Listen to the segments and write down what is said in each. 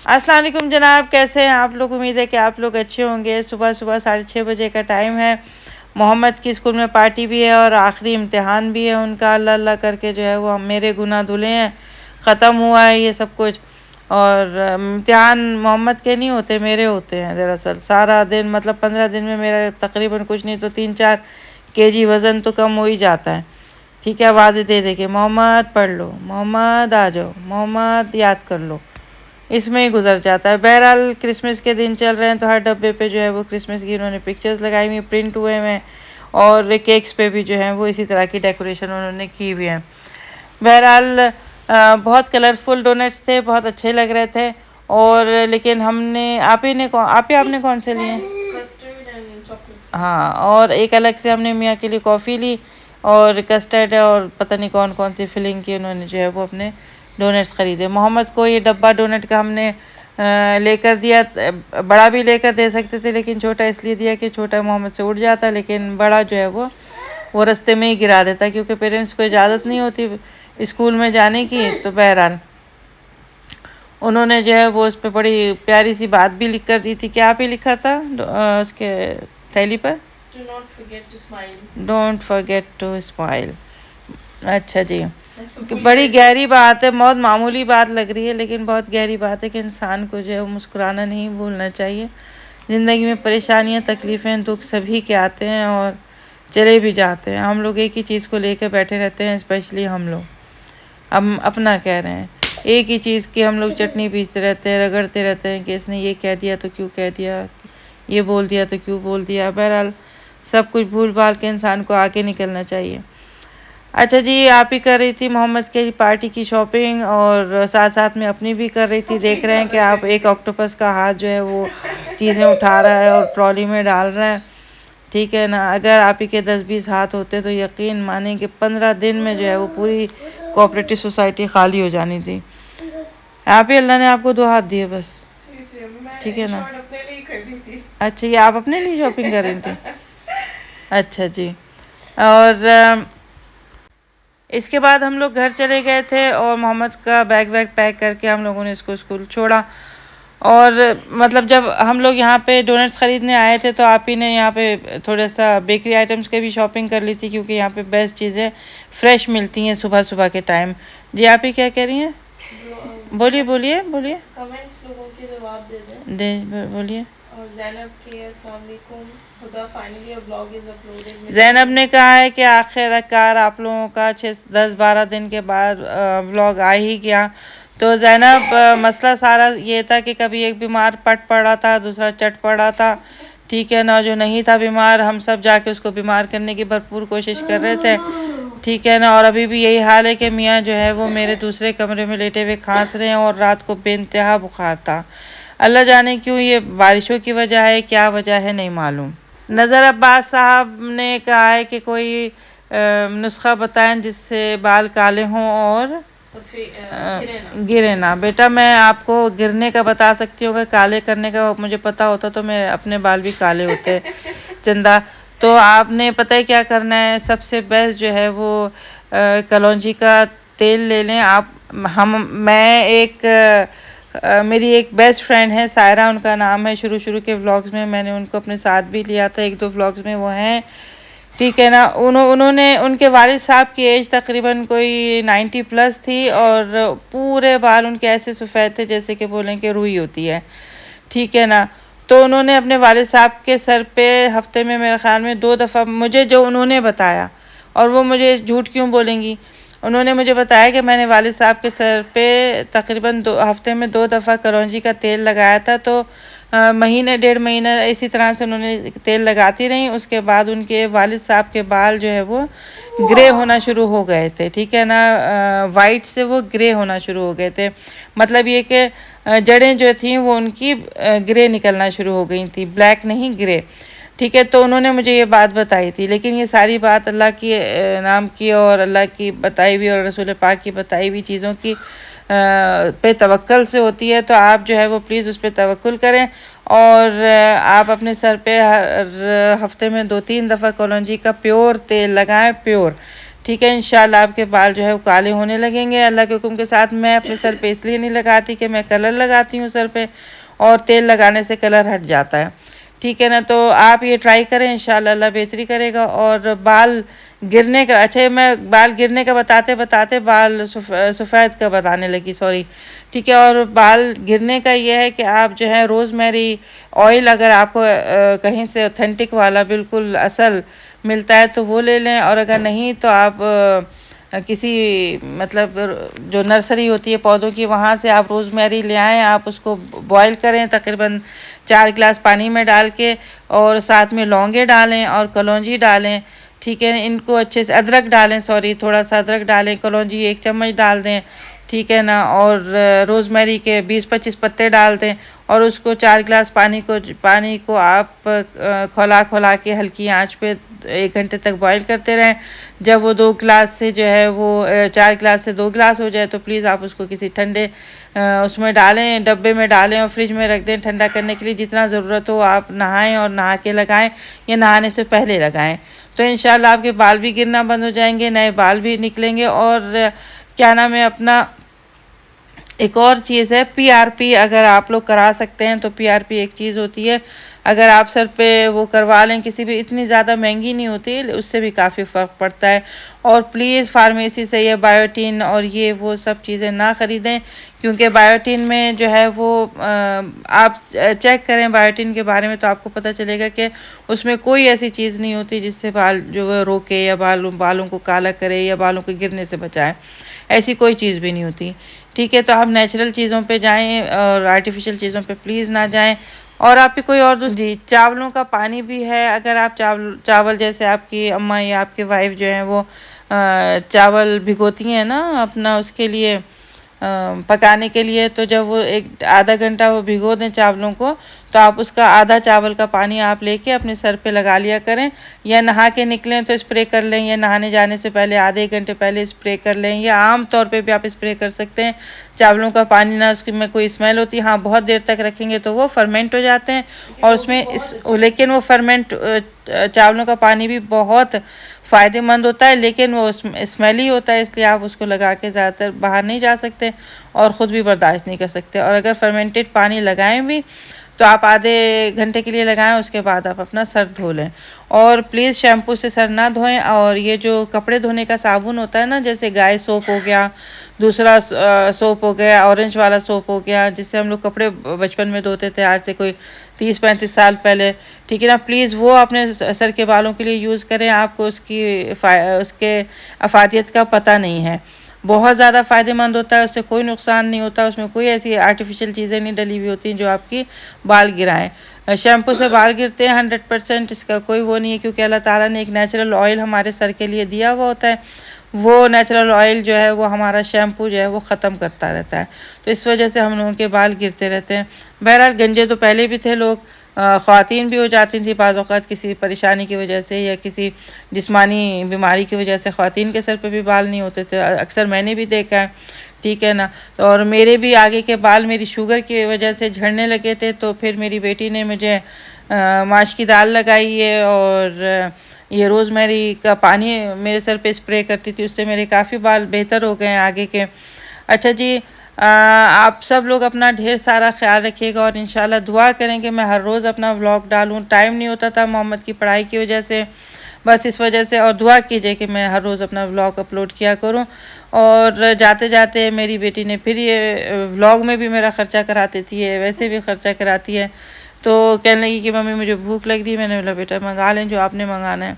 अस्सलाम वालेकुम जनाब, कैसे हैं आप लोग? उम्मीद है कि आप लोग अच्छे होंगे। सुबह सुबह 6:30 बजे का टाइम है। मोहम्मद की स्कूल में पार्टी भी है और आखिरी इम्तिहान भी है उनका। अल्लाह अल्लाह करके जो है वो मेरे गुनाह धुले हैं, ख़त्म हुआ है ये सब कुछ। और इम्तिहान मोहम्मद के नहीं होते, मेरे होते हैं। दरअसल सारा दिन मतलब 15 दिन में मेरा तकरीबन कुछ नहीं तो 3-4 kg वज़न तो कम हो ही जाता है। ठीक है, आवाज़ें दे दे के मोहम्मद पढ़ लो, मोहम्मद आ जाओ, मोहम्मद याद कर लो, इसमें ही गुजर जाता है। बहरहाल क्रिसमस के दिन चल रहे हैं तो हर डब्बे पे जो है वो क्रिसमस की उन्होंने पिक्चर्स लगाई हुई, प्रिंट हुए हैं। और केक्स पे भी जो है वो इसी तरह की डेकोरेशन उन्होंने की हुई है। बहरहाल बहुत कलरफुल डोनट्स थे, बहुत अच्छे लग रहे थे। और लेकिन हमने आपने कौन से लिए? हाँ, और एक अलग से हमने मियाँ के लिए कॉफ़ी ली और कस्टर्ड और पता नहीं कौन कौन सी फिलिंग की उन्होंने जो है वो अपने डोनट्स ख़रीदे। मोहम्मद को ये डब्बा डोनट का हमने लेकर दिया। बड़ा भी लेकर दे सकते थे लेकिन छोटा इसलिए दिया कि छोटा मोहम्मद से उड़ जाता, लेकिन बड़ा जो है वो रास्ते में ही गिरा देता क्योंकि पेरेंट्स को इजाज़त नहीं होती स्कूल में जाने की। तो बहरहाल उन्होंने जो है वो उस पर बड़ी प्यारी सी बात भी लिख कर दी थी। क्या भी लिखा था उसके थैली पर? Don't forget to smile. अच्छा जी, कि बड़ी गहरी बात है। बहुत मामूली बात लग रही है लेकिन बहुत गहरी बात है कि इंसान को जो है वो मुस्कुराना नहीं भूलना चाहिए। ज़िंदगी में परेशानियाँ, तकलीफ़ें, दुख सभी के आते हैं और चले भी जाते हैं। हम लोग एक ही चीज़ को लेकर बैठे रहते हैं, स्पेशली हम लोग। हम अपना कह रहे हैं, एक ही चीज़ की हम लोग चटनी पीसते रहते हैं, रगड़ते रहते हैं कि इसने ये कह दिया तो क्यों कह दिया, ये बोल दिया तो क्यों बोल दिया। बहरहाल सब कुछ भूल भाल के इंसान को आगे निकलना चाहिए। अच्छा जी, आप ही कर रही थी मोहम्मद के पार्टी की शॉपिंग और साथ साथ में अपनी भी कर रही थी। देख रहे हैं कि आप एक ऑक्टोपस का हाथ जो है वो चीज़ें उठा रहा है और ट्रॉली में डाल रहा है। ठीक है ना, अगर आप ही के 10-20 हाथ होते तो यकीन माने कि 15 दिन में जो है वो पूरी कोऑपरेटिव सोसाइटी खाली हो जानी थी। आप ही अल्लाह ने आपको 2 हाथ दिए बस। ठीक है ना। अच्छा, ये आप अपने लिए शॉपिंग कर रही थी? अच्छा जी। और इसके बाद हम लोग घर चले गए थे और मोहम्मद का बैग वैग पैक करके हम लोगों ने इसको स्कूल छोड़ा। और मतलब जब हम लोग यहाँ पे डोनट्स ख़रीदने आए थे तो आप ही ने यहाँ पे थोड़ा सा बेकरी आइटम्स के भी शॉपिंग कर ली थी क्योंकि यहाँ पे बेस्ट चीज़ें फ्रेश मिलती हैं सुबह सुबह के टाइम। जी, आप ही क्या कह रही हैं? बोलिए बोलिए बोलिए। कमेंट्स लोगों के जवाब दे बोलिए। और ज़ैनब के अस्सलाम वालेकुम, खुदा finally vlog is uploaded. Zainab ने कहा है कि आखिरकार आप लोगों का 6-10-12 दिन के बाद व्लॉग आ ही गया। तो ज़ैनब, मसला सारा ये था कि कभी एक बीमार पट पड़ा था, दूसरा चट पड़ा था। ठीक है ना, जो नहीं था बीमार हम सब जाके उसको बीमार करने की भरपूर कोशिश कर रहे थे। ठीक है ना, और अभी भी यही हाल है कि मियाँ जो है वो मेरे दूसरे कमरे में लेटे हुए खांस रहे हैं और रात को बेइंतहा बुखार था। अल्लाह जाने क्यों, ये बारिशों की वजह है, क्या वजह है नहीं मालूम। नज़र अब्बास साहब ने कहा है कि कोई नुस्खा बताएं जिससे बाल काले हों और गिरे ना। बेटा, मैं आपको गिरने का बता सकती हूँ, अगर काले करने का मुझे पता होता तो मैं अपने बाल भी काले होते चंदा। तो आपने पता है क्या करना है, सबसे बेस्ट जो है वो कलौंजी का तेल ले लें आप। मैं एक मेरी एक बेस्ट फ्रेंड है सायरा, उनका नाम है। शुरू शुरू के व्लॉग्स में मैंने उनको अपने साथ भी लिया था, 1-2 व्लॉग्स में वो हैं। ठीक है ना, उन्होंने उनके वालिद साहब की एज तकरीबन कोई 90+ थी और पूरे बाल उनके ऐसे सफ़ेद थे जैसे कि बोलें कि रुई होती है। ठीक है ना, तो उन्होंने अपने वालिद साहब के सर पे हफ्ते में मेरे ख़्याल में 2 दफ़ा, मुझे जो उन्होंने बताया, और वो मुझे झूठ क्यों बोलेंगी, उन्होंने मुझे बताया कि मैंने वालिद साहब के सर पे तकरीबन 2 हफ्ते में 2 दफ़ा कलौंजी का तेल लगाया था। तो महीने 1.5 महीना इसी तरह से उन्होंने तेल लगाती रहीं। उसके बाद उनके वालिद साहब के बाल जो है वो ग्रे होना शुरू हो गए थे। ठीक है ना, वाइट से वो ग्रे होना शुरू हो गए थे। मतलब ये कि जड़ें जो थीं वो उनकी ग्रे निकलना शुरू हो गई थी, ब्लैक नहीं ग्रे। ठीक है, तो उन्होंने मुझे ये बात बताई थी। लेकिन ये सारी बात अल्लाह की नाम की और अल्लाह की बताई हुई और रसूल पाक की बताई हुई चीज़ों की पे तवक्ल से होती है। तो आप जो है वो प्लीज़ उस पर तवक्ल करें और आप अपने सर पे हर हफ्ते में 2-3 दफ़ा कलौंजी का प्योर तेल लगाएं, प्योर। ठीक है। इंशाल्लाह आपके बाल जो है वो काले होने लगेंगे अल्लाह के हुक्म के साथ। मैं अपने सर पे इसलिए नहीं लगाती कि मैं कलर लगाती हूँ सर पे, और तेल लगाने से कलर हट जाता है। ठीक है ना, तो आप ये ट्राई करें, इंशाल्लाह अल्लाह बेहतरी करेगा। और बाल गिरने का, अच्छा मैं बाल गिरने का बताते बताते बाल सफ़ेद का बताने लगी, सॉरी। ठीक है, और बाल गिरने का ये है कि आप जो है रोज़मेरी ऑयल, अगर आपको कहीं से ऑथेंटिक वाला बिल्कुल असल मिलता है तो वो ले लें, और अगर नहीं तो आप किसी मतलब जो नर्सरी होती है पौधों की, वहाँ से आप रोज़मेरी ले आएँ। आप उसको बॉईल करें तकरीबन 4 गिलास पानी में डाल के, और साथ में लौंगे डालें और कलौंजी डालें। ठीक है, इनको अच्छे से, अदरक डालें, सॉरी, थोड़ा सा अदरक डालें, कलौंजी 1 चम्मच डाल दें। ठीक है ना, और रोज़मेरी के 20-25 पत्ते डाल दें, और उसको 4 गिलास पानी को आप खौला के हल्की आंच पे 1 घंटे तक बॉईल करते रहें। जब वो 2 गिलास से जो है वो 4 गिलास से 2 गिलास हो जाए तो प्लीज़ आप उसको किसी ठंडे उसमें डालें, डब्बे में डालें और फ्रिज में रख दें ठंडा करने के लिए। जितना ज़रूरत हो आप नहाएं और नहा के लगाएं, या नहाने से पहले लगाएं, तो इंशाल्लाह आपके बाल भी गिरना बंद हो जाएंगे, नए बाल भी निकलेंगे। और क्या नाम है अपना, एक और चीज़ है पीआरपी, अगर आप लोग करा सकते हैं तो पीआरपी एक चीज़ होती है, अगर आप सर पे वो करवा लें किसी भी, इतनी ज़्यादा महंगी नहीं होती, उससे भी काफ़ी फ़र्क पड़ता है। और प्लीज़ फार्मेसी से ये बायोटीन और ये वो सब चीज़ें ना ख़रीदें, क्योंकि बायोटीन में जो है वो आप चेक करें बायोटीन के बारे में तो आपको पता चलेगा कि उसमें कोई ऐसी चीज़ नहीं होती जिससे बाल जो है रोके, या बालों को काला करे, या बालों को गिरने से बचाए। ऐसी कोई चीज़ भी नहीं होती। ठीक है, तो आप नेचुरल चीज़ों पे जाएं और आर्टिफिशियल चीज़ों पे प्लीज़ ना जाएं। और आप भी कोई और दूसरी, चावलों का पानी भी है, अगर आप चावल जैसे आपकी अम्मा या आपकी वाइफ जो है वो चावल भिगोती हैं ना अपना उसके लिए पकाने के लिए, तो जब वो आधा घंटा वो भिगो दें चावलों को, तो आप उसका आधा चावल का पानी आप लेके अपने सर पे लगा लिया करें, या नहा के निकलें तो स्प्रे कर लें, या नहाने जाने से पहले आधे घंटे पहले स्प्रे कर लें, या आम तौर पे भी आप स्प्रे कर सकते हैं। चावलों का पानी ना उसमें कोई स्मेल होती है, हाँ बहुत देर तक रखेंगे तो वो फर्मेंट हो जाते हैं, और उसमें लेकिन वो फर्मेंट चावलों का पानी भी बहुत फ़ायदेमंद होता है, लेकिन वो स्मेली होता है, इसलिए आप उसको लगा के ज़्यादातर बाहर नहीं जा सकते और ख़ुद भी बर्दाश्त नहीं कर सकते। और अगर फर्मेंटेड पानी लगाएं भी तो आप आधे घंटे के लिए लगाएं, उसके बाद आप अपना सर धो लें। और प्लीज़ शैम्पू से सर ना धोएं। और ये जो कपड़े धोने का साबुन होता है ना, जैसे गाय सोप हो गया, दूसरा सोप हो गया, ऑरेंज वाला सोप हो गया, जिससे हम लोग कपड़े बचपन में धोते थे, आज से कोई 30-35 साल पहले। ठीक है ना, प्लीज़ वो अपने सर के बालों के लिए यूज़ करें। आपको उसके अफादियत का पता नहीं है, बहुत ज़्यादा फ़ायदेमंद होता है, उससे कोई नुकसान नहीं होता, उसमें कोई ऐसी आर्टिफिशियल चीज़ें नहीं डली हुई होती जो आपकी बाल गिराएं। शैम्पू से बाल गिरते हैं 100%, इसका कोई वो नहीं है, क्योंकि अल्लाह ताला ने एक नेचुरल ऑयल हमारे सर के लिए दिया हुआ होता है। वो नेचुरल ऑयल जो है वो हमारा शैम्पू जो है वो ख़त्म करता रहता है, तो इस वजह से हम लोगों के बाल गिरते रहते हैं। बहरहाल गंजे तो पहले भी थे लोग, ख़वातीन भी हो जाती थी बाज़ औक़ात किसी परेशानी की वजह से, या किसी जिस्मानी बीमारी की वजह से ख़वातीन के सर पे भी बाल नहीं होते थे, अक्सर मैंने भी देखा है। ठीक है ना, और मेरे भी आगे के बाल मेरी शुगर की वजह से झड़ने लगे थे, तो फिर मेरी बेटी ने मुझे माश की दाल लगाई है, और ये रोज़मेरी का पानी मेरे सर पे स्प्रे करती थी, उससे मेरे काफ़ी बाल बेहतर हो गए हैं आगे के। अच्छा जी, आप सब लोग अपना ढेर सारा ख्याल रखिएगा, और इंशाल्लाह दुआ करें कि मैं हर रोज़ अपना व्लॉग डालूँ। टाइम नहीं होता था मोहम्मद की पढ़ाई की वजह से, बस इस वजह से, और दुआ कीजिए कि मैं हर रोज़ अपना व्लॉग अपलोड किया करूं। और जाते जाते मेरी बेटी ने फिर ये व्लॉग में भी मेरा ख़र्चा कराती थी, ये वैसे भी ख़र्चा कराती है, तो कहने लगी कि मम्मी मुझे भूख लग रही। मैंने बोला बेटा मंगा लें जो आपने मंगाना है।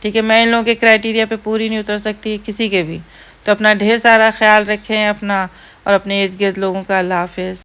ठीक है, मैं इन लोगों के क्राइटेरिया पे पूरी नहीं उतर सकती किसी के भी, तो अपना ढेर सारा ख्याल रखें अपना और अपने इर्द गिर्द लोगों का। अल्लाह हाफ़िज़।